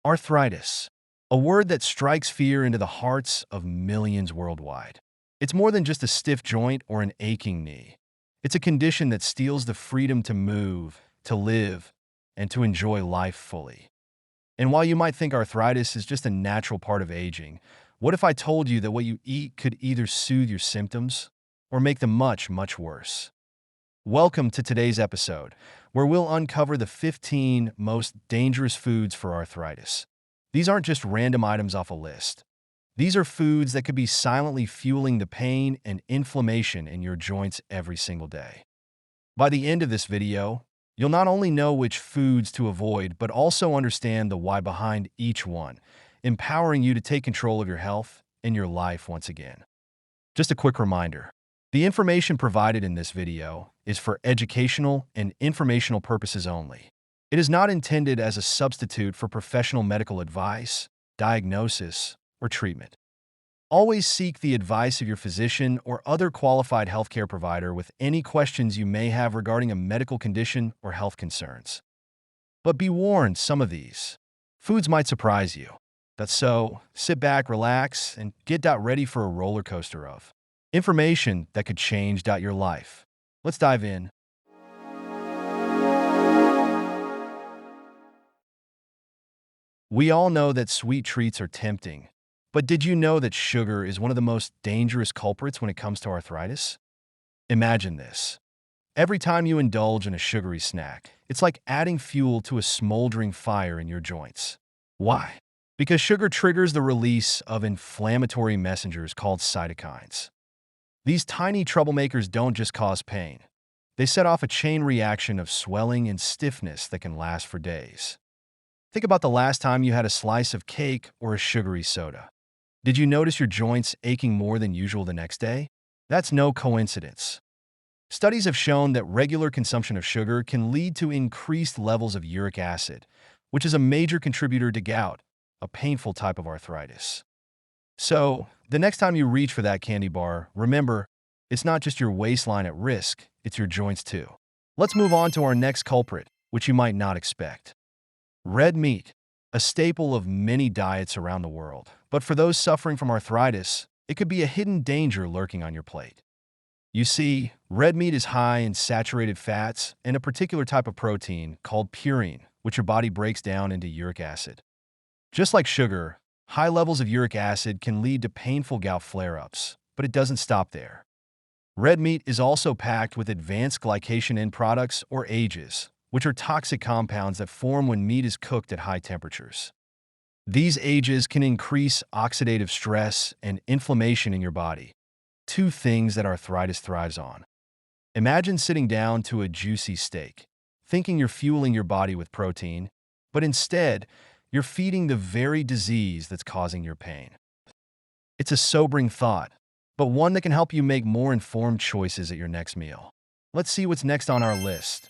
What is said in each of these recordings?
Arthritis, a word that strikes fear into the hearts of millions worldwide. It's more than just a stiff joint or an aching knee. It's a condition that steals the freedom to move, to live, and to enjoy life fully. And while you might think arthritis is just a natural part of aging, what if I told you that what you eat could either soothe your symptoms or make them much, much worse? Welcome to today's episode, where we'll uncover the 15 most dangerous foods for arthritis. These aren't just random items off a list. These are foods that could be silently fueling the pain and inflammation in your joints every single day. By the end of this video, you'll not only know which foods to avoid, but also understand the why behind each one, empowering you to take control of your health and your life once again. Just a quick reminder. The information provided in this video is for educational and informational purposes only. It is not intended as a substitute for professional medical advice, diagnosis, or treatment. Always seek the advice of your physician or other qualified healthcare provider with any questions you may have regarding a medical condition or health concerns. But be warned, some of these foods might surprise you. So sit back, relax, and get ready for a roller coaster of information that could change your life. Let's dive in. We all know that sweet treats are tempting, but did you know that sugar is one of the most dangerous culprits when it comes to arthritis? Imagine this. Every time you indulge in a sugary snack, it's like adding fuel to a smoldering fire in your joints. Why? Because sugar triggers the release of inflammatory messengers called cytokines. These tiny troublemakers don't just cause pain. They set off a chain reaction of swelling and stiffness that can last for days. Think about the last time you had a slice of cake or a sugary soda. Did you notice your joints aching more than usual the next day? That's no coincidence. Studies have shown that regular consumption of sugar can lead to increased levels of uric acid, which is a major contributor to gout, a painful type of arthritis. So, the next time you reach for that candy bar, remember, it's not just your waistline at risk, it's your joints too. Let's move on to our next culprit, which you might not expect. Red meat, a staple of many diets around the world. But for those suffering from arthritis, it could be a hidden danger lurking on your plate. You see, red meat is high in saturated fats and a particular type of protein called purine, which your body breaks down into uric acid. Just like sugar, high levels of uric acid can lead to painful gout flare-ups, but it doesn't stop there. Red meat is also packed with advanced glycation end products, or AGEs, which are toxic compounds that form when meat is cooked at high temperatures. These AGEs can increase oxidative stress and inflammation in your body, two things that arthritis thrives on. Imagine sitting down to a juicy steak, thinking you're fueling your body with protein, but instead, you're feeding the very disease that's causing your pain. It's a sobering thought, but one that can help you make more informed choices at your next meal. Let's see what's next on our list.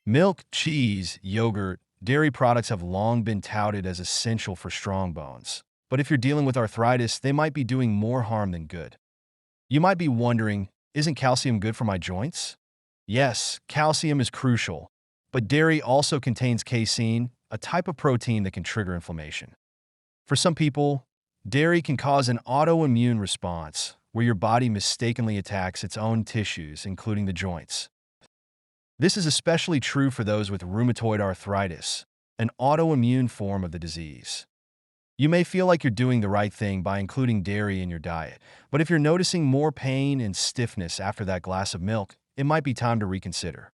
Milk, cheese, yogurt, dairy products have long been touted as essential for strong bones. But if you're dealing with arthritis, they might be doing more harm than good. You might be wondering, isn't calcium good for my joints? Yes, calcium is crucial, but dairy also contains casein, a type of protein that can trigger inflammation. For some people, dairy can cause an autoimmune response, where your body mistakenly attacks its own tissues, including the joints. This is especially true for those with rheumatoid arthritis, an autoimmune form of the disease. You may feel like you're doing the right thing by including dairy in your diet, but if you're noticing more pain and stiffness after that glass of milk, it might be time to reconsider.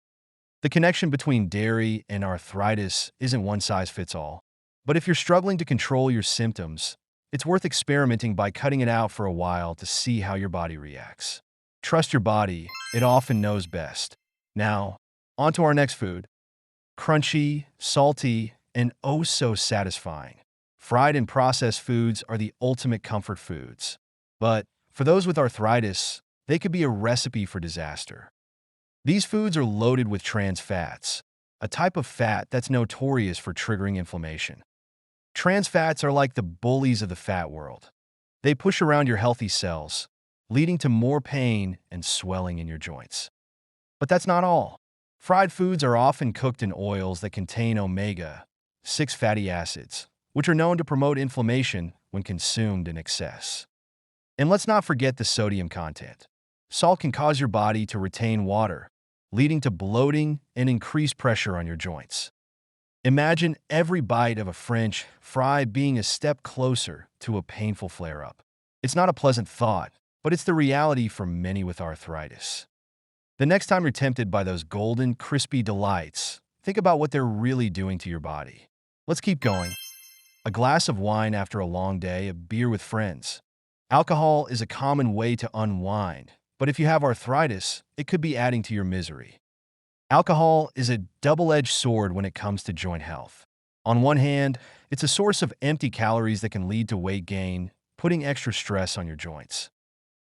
The connection between dairy and arthritis isn't one size fits all, but if you're struggling to control your symptoms, it's worth experimenting by cutting it out for a while to see how your body reacts. Trust your body, it often knows best. Now, on to our next food. Crunchy, salty, and oh so satisfying. Fried and processed foods are the ultimate comfort foods. But for those with arthritis, they could be a recipe for disaster. These foods are loaded with trans fats, a type of fat that's notorious for triggering inflammation. Trans fats are like the bullies of the fat world. They push around your healthy cells, leading to more pain and swelling in your joints. But that's not all. Fried foods are often cooked in oils that contain omega-6 fatty acids, which are known to promote inflammation when consumed in excess. And let's not forget the sodium content. Salt can cause your body to retain water, leading to bloating and increased pressure on your joints. Imagine every bite of a French fry being a step closer to a painful flare-up. It's not a pleasant thought, but it's the reality for many with arthritis. The next time you're tempted by those golden, crispy delights, think about what they're really doing to your body. Let's keep going. A glass of wine after a long day, a beer with friends. Alcohol is a common way to unwind, but if you have arthritis, it could be adding to your misery. Alcohol is a double-edged sword when it comes to joint health. On one hand, it's a source of empty calories that can lead to weight gain, putting extra stress on your joints.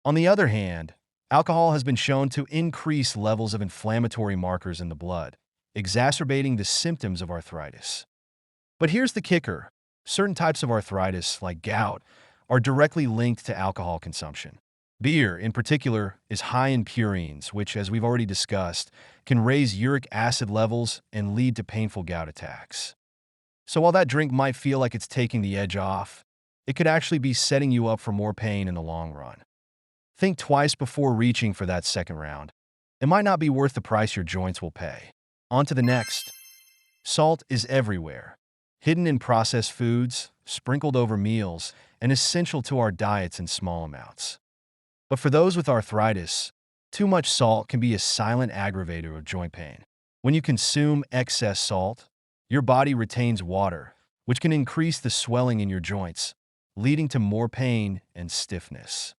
On the other hand, alcohol has been shown to increase levels of inflammatory markers in the blood, exacerbating the symptoms of arthritis. But here's the kicker. Certain types of arthritis, like gout, are directly linked to alcohol consumption. Beer, in particular, is high in purines, which, as we've already discussed, can raise uric acid levels and lead to painful gout attacks. So while that drink might feel like it's taking the edge off, it could actually be setting you up for more pain in the long run. Think twice before reaching for that second round. It might not be worth the price your joints will pay. On to the next. Salt is everywhere. Hidden in processed foods, sprinkled over meals, and essential to our diets in small amounts. But for those with arthritis, too much salt can be a silent aggravator of joint pain. When you consume excess salt, your body retains water, which can increase the swelling in your joints, leading to more pain and stiffness.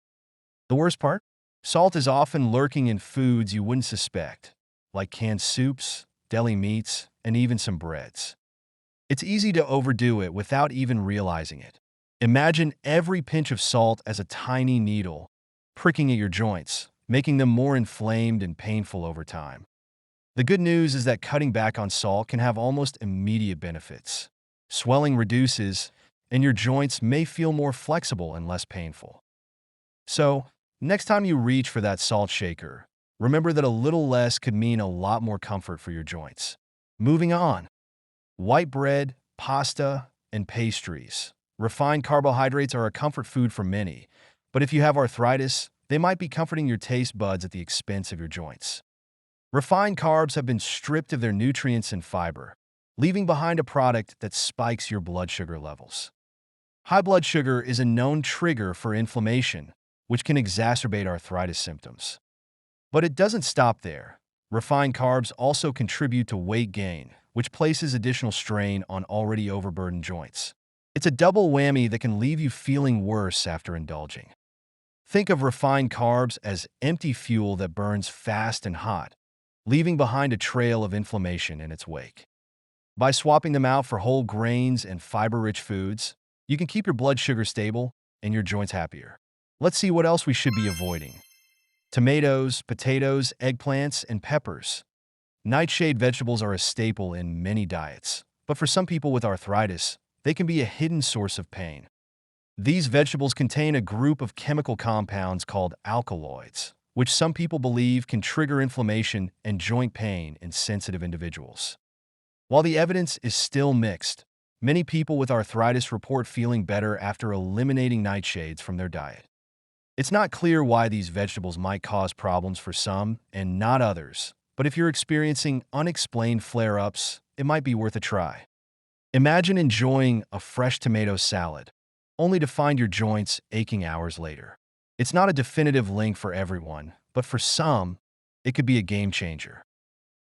The worst part? Salt is often lurking in foods you wouldn't suspect, like canned soups, deli meats, and even some breads. It's easy to overdo it without even realizing it. Imagine every pinch of salt as a tiny needle, pricking at your joints, making them more inflamed and painful over time. The good news is that cutting back on salt can have almost immediate benefits. Swelling reduces, and your joints may feel more flexible and less painful. So, next time you reach for that salt shaker, remember that a little less could mean a lot more comfort for your joints. Moving on. White bread, pasta, and pastries. Refined carbohydrates are a comfort food for many, but if you have arthritis, they might be comforting your taste buds at the expense of your joints. Refined carbs have been stripped of their nutrients and fiber, leaving behind a product that spikes your blood sugar levels. High blood sugar is a known trigger for inflammation, which can exacerbate arthritis symptoms. But it doesn't stop there. Refined carbs also contribute to weight gain, which places additional strain on already overburdened joints. It's a double whammy that can leave you feeling worse after indulging. Think of refined carbs as empty fuel that burns fast and hot, leaving behind a trail of inflammation in its wake. By swapping them out for whole grains and fiber-rich foods, you can keep your blood sugar stable and your joints happier. Let's see what else we should be avoiding. Tomatoes, potatoes, eggplants, and peppers. Nightshade vegetables are a staple in many diets, but for some people with arthritis, they can be a hidden source of pain. These vegetables contain a group of chemical compounds called alkaloids, which some people believe can trigger inflammation and joint pain in sensitive individuals. While the evidence is still mixed, many people with arthritis report feeling better after eliminating nightshades from their diet. It's not clear why these vegetables might cause problems for some and not others, but if you're experiencing unexplained flare-ups, it might be worth a try. Imagine enjoying a fresh tomato salad, only to find your joints aching hours later. It's not a definitive link for everyone, but for some, it could be a game changer.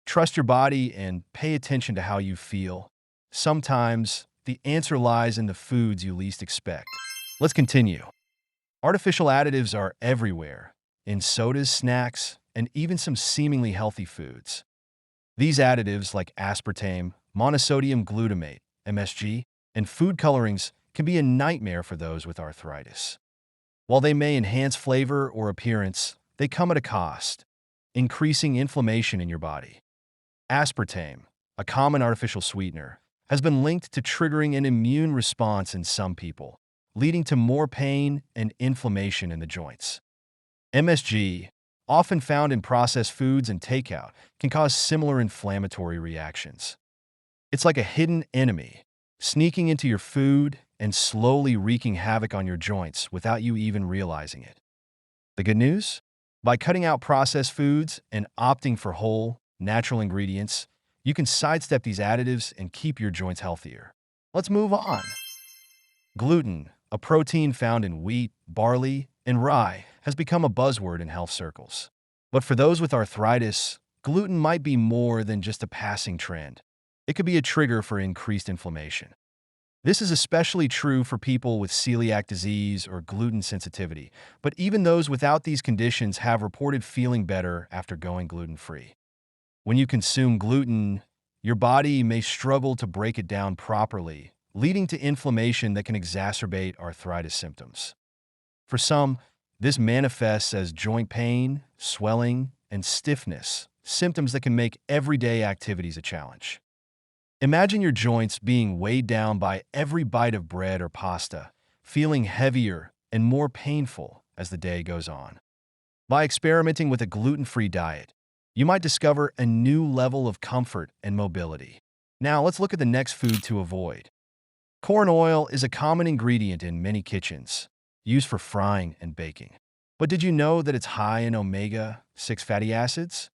Trust your body and pay attention to how you feel. Sometimes, the answer lies in the foods you least expect. Let's continue. Artificial additives are everywhere, in sodas, snacks, and even some seemingly healthy foods. These additives, like aspartame, monosodium glutamate, MSG, and food colorings, can be a nightmare for those with arthritis. While they may enhance flavor or appearance, they come at a cost, increasing inflammation in your body. Aspartame, a common artificial sweetener, has been linked to triggering an immune response in some people, leading to more pain and inflammation in the joints. MSG, often found in processed foods and takeout, can cause similar inflammatory reactions. It's like a hidden enemy, sneaking into your food and slowly wreaking havoc on your joints without you even realizing it. The good news? By cutting out processed foods and opting for whole, natural ingredients, you can sidestep these additives and keep your joints healthier. Let's move on. Gluten, a protein found in wheat, barley, and rye, has become a buzzword in health circles. But for those with arthritis, gluten might be more than just a passing trend. It could be a trigger for increased inflammation. This is especially true for people with celiac disease or gluten sensitivity, but even those without these conditions have reported feeling better after going gluten-free. When you consume gluten, your body may struggle to break it down properly, leading to inflammation that can exacerbate arthritis symptoms. For some, this manifests as joint pain, swelling, and stiffness, symptoms that can make everyday activities a challenge. Imagine your joints being weighed down by every bite of bread or pasta, feeling heavier and more painful as the day goes on. By experimenting with a gluten-free diet, you might discover a new level of comfort and mobility. Now, let's look at the next food to avoid. Corn oil is a common ingredient in many kitchens, used for frying and baking. But did you know that it's high in omega-6 fatty acids?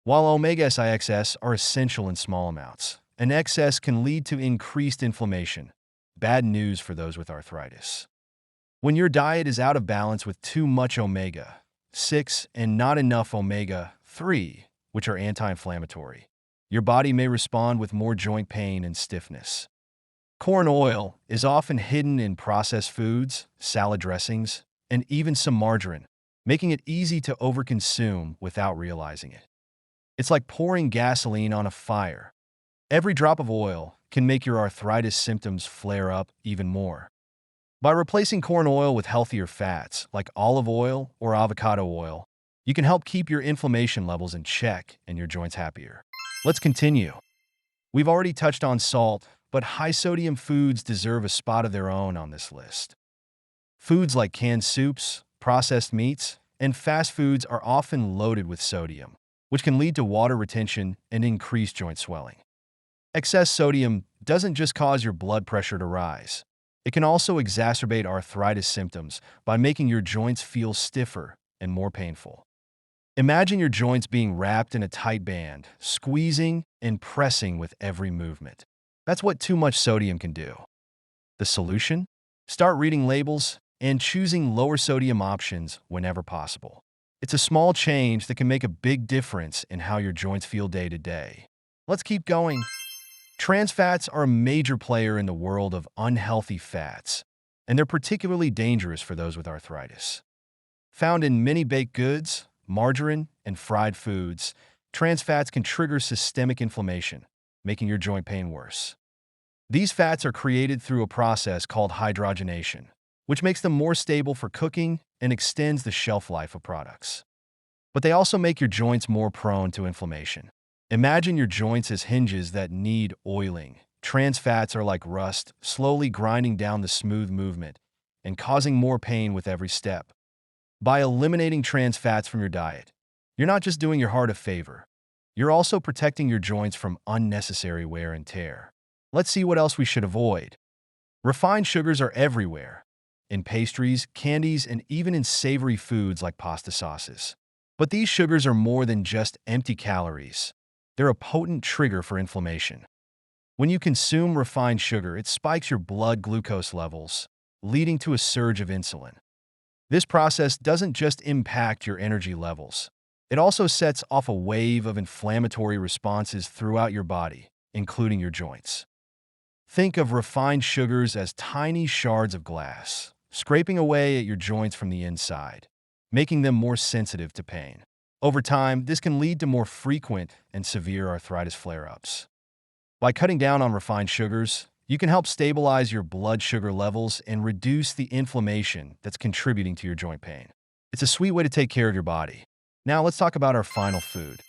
While omega-6 are essential in small amounts, an excess can lead to increased inflammation. Bad news for those with arthritis. When your diet is out of balance with too much omega-6 and not enough omega-3, which are anti-inflammatory, your body may respond with more joint pain and stiffness. Corn oil is often hidden in processed foods, salad dressings, and even some margarine, making it easy to overconsume without realizing it. It's like pouring gasoline on a fire. Every drop of oil can make your arthritis symptoms flare up even more. By replacing corn oil with healthier fats, like olive oil or avocado oil, you can help keep your inflammation levels in check and your joints happier. Let's continue. We've already touched on salt, but high-sodium foods deserve a spot of their own on this list. Foods like canned soups, processed meats, and fast foods are often loaded with sodium, which can lead to water retention and increased joint swelling. Excess sodium doesn't just cause your blood pressure to rise. It can also exacerbate arthritis symptoms by making your joints feel stiffer and more painful. Imagine your joints being wrapped in a tight band, squeezing and pressing with every movement. That's what too much sodium can do. The solution? Start reading labels and choosing lower sodium options whenever possible. It's a small change that can make a big difference in how your joints feel day to day. Let's keep going. Trans fats are a major player in the world of unhealthy fats, and they're particularly dangerous for those with arthritis. Found in many baked goods, margarine, and fried foods, trans fats can trigger systemic inflammation, making your joint pain worse. These fats are created through a process called hydrogenation, which makes them more stable for cooking and extends the shelf life of products. But they also make your joints more prone to inflammation. Imagine your joints as hinges that need oiling. Trans fats are like rust, slowly grinding down the smooth movement and causing more pain with every step. By eliminating trans fats from your diet, you're not just doing your heart a favor, you're also protecting your joints from unnecessary wear and tear. Let's see what else we should avoid. Refined sugars are everywhere, in pastries, candies, and even in savory foods like pasta sauces. But these sugars are more than just empty calories. They're a potent trigger for inflammation. When you consume refined sugar, it spikes your blood glucose levels, leading to a surge of insulin. This process doesn't just impact your energy levels. It also sets off a wave of inflammatory responses throughout your body, including your joints. Think of refined sugars as tiny shards of glass, scraping away at your joints from the inside, making them more sensitive to pain. Over time, this can lead to more frequent and severe arthritis flare-ups. By cutting down on refined sugars, you can help stabilize your blood sugar levels and reduce the inflammation that's contributing to your joint pain. It's a sweet way to take care of your body. Now let's talk about our final food.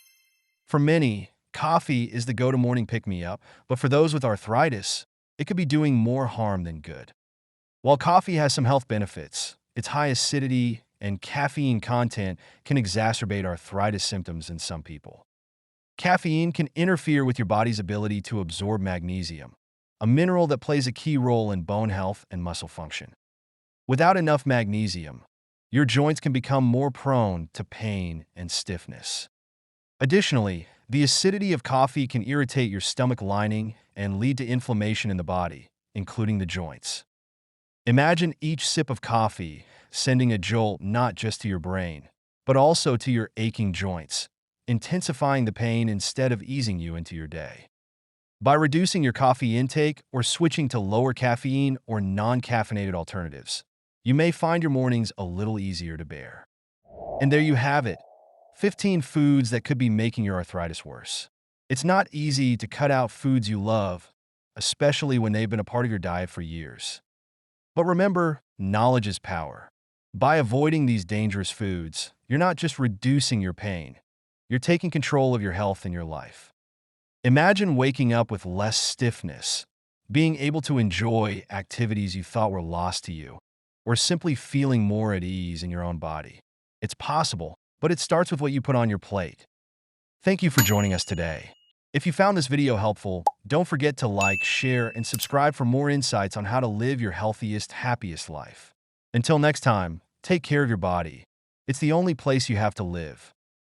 For many, coffee is the go-to morning pick-me-up, but for those with arthritis, it could be doing more harm than good. While coffee has some health benefits, its high acidity and caffeine content can exacerbate arthritis symptoms in some people. Caffeine can interfere with your body's ability to absorb magnesium, a mineral that plays a key role in bone health and muscle function. Without enough magnesium, your joints can become more prone to pain and stiffness. Additionally, the acidity of coffee can irritate your stomach lining and lead to inflammation in the body, including the joints. Imagine each sip of coffee sending a jolt not just to your brain, but also to your aching joints, intensifying the pain instead of easing you into your day. By reducing your coffee intake or switching to lower caffeine or non-caffeinated alternatives, you may find your mornings a little easier to bear. And there you have it, 15 foods that could be making your arthritis worse. It's not easy to cut out foods you love, especially when they've been a part of your diet for years. But remember, knowledge is power. By avoiding these dangerous foods, you're not just reducing your pain, you're taking control of your health and your life. Imagine waking up with less stiffness, being able to enjoy activities you thought were lost to you, or simply feeling more at ease in your own body. It's possible, but it starts with what you put on your plate. Thank you for joining us today. If you found this video helpful, don't forget to like, share, and subscribe for more insights on how to live your healthiest, happiest life. Until next time, take care of your body. It's the only place you have to live.